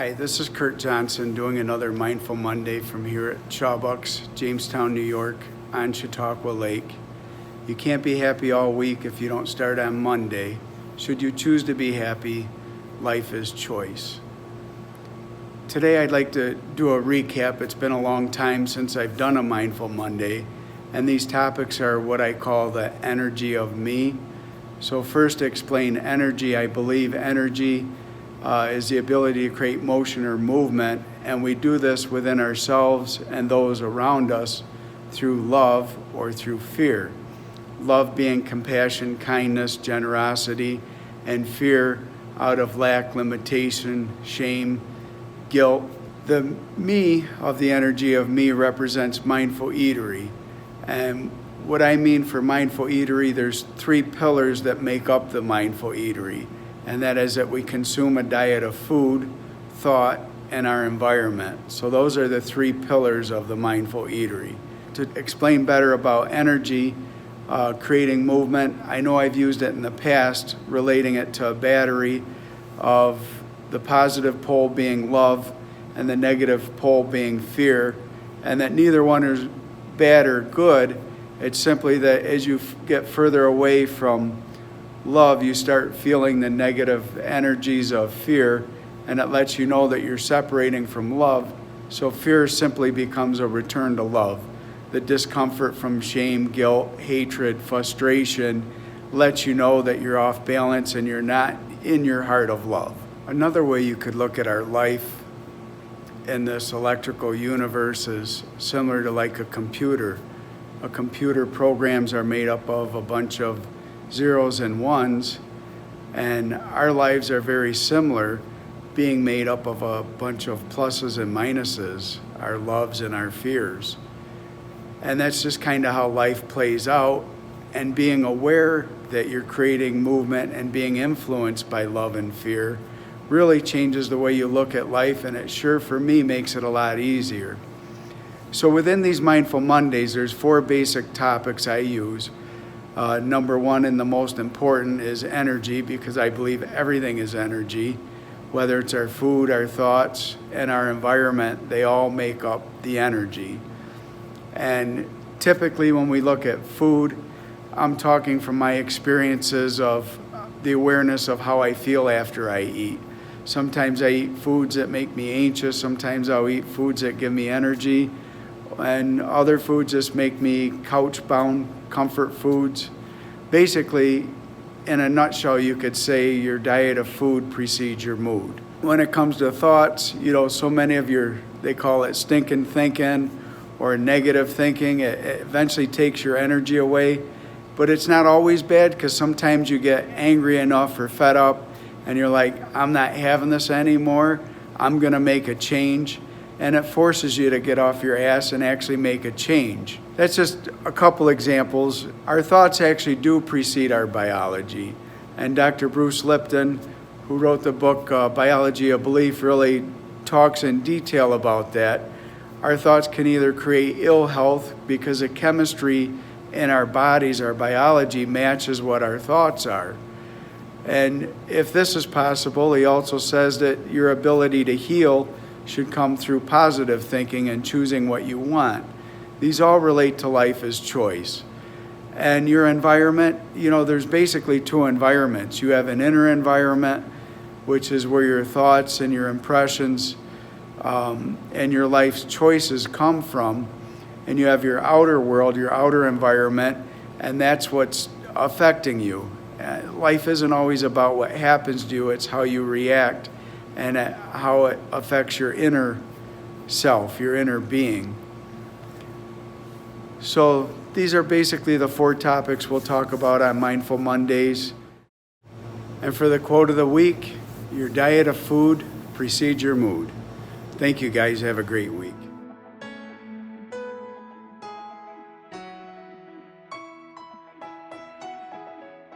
Hi, this is Kurt Johnson doing another Mindful Monday from here at Shawbucks, Jamestown, New York, on Chautauqua Lake. You can't be happy all week if you don't start on Monday. Should you choose to be happy, life is choice. Today I'd like to do a recap. It's been a long time since I've done a Mindful Monday, and these topics are what I call the energy of me. So first, to explain energy, I believe energy is the ability to create motion or movement, and we do this within ourselves and those around us through love or through fear. Love being compassion, kindness, generosity, and fear out of lack, limitation, shame, guilt. The me of the energy of me represents Mindful Eatery. And what I mean for Mindful Eatery, there's 3 pillars that make up the Mindful Eatery. And that is that we consume a diet of food, thought, and our environment. So those are the 3 pillars of the Mindful Eatery. To explain better about energy, creating movement, I know I've used it in the past, relating it to a battery of the positive pole being love and the negative pole being fear, and that neither one is bad or good. It's simply that as you get further away from love, you start feeling the negative energies of fear, and it lets you know that you're separating from love. So fear simply becomes a return to love. The discomfort from shame, guilt, hatred, frustration lets you know that you're off balance and you're not in your heart of love. Another way you could look at our life in this electrical universe is similar to like a computer. A computer programs are made up of a bunch of zeros and ones, and our lives are very similar, being made up of a bunch of pluses and minuses, our loves and our fears. And that's just kind of how life plays out, and being aware that you're creating movement and being influenced by love and fear really changes the way you look at life, and it sure for me makes it a lot easier. So within these Mindful Mondays, there's 4 basic topics I use. Number 1 and the most important is energy, because I believe everything is energy. Whether it's our food, our thoughts, and our environment, they all make up the energy. And typically when we look at food, I'm talking from my experiences of the awareness of how I feel after I eat. Sometimes I eat foods that make me anxious, sometimes I'll eat foods that give me energy, and other foods just make me couch-bound, comfort foods. Basically, in a nutshell, you could say your diet of food precedes your mood. When it comes to thoughts, so many of they call it stinking thinking or negative thinking. It eventually takes your energy away, but it's not always bad, because sometimes you get angry enough or fed up and you're like, I'm not having this anymore, I'm gonna make a change. And it forces you to get off your ass and actually make a change. That's just a couple examples. Our thoughts actually do precede our biology. And Dr. Bruce Lipton, who wrote the book Biology of Belief, really talks in detail about that. Our thoughts can either create ill health because the chemistry in our bodies, our biology, matches what our thoughts are. And if this is possible, he also says that your ability to heal should come through positive thinking and choosing what you want. These all relate to life as choice. And your environment, there's basically 2 environments. You have an inner environment, which is where your thoughts and your impressions and your life's choices come from. And you have your outer world, your outer environment, and that's what's affecting you. Life isn't always about what happens to you, it's how you react and how it affects your inner self, your inner being. So these are basically the 4 topics we'll talk about on Mindful Mondays. And for the quote of the week, your diet of food precedes your mood. Thank you guys, have a great week.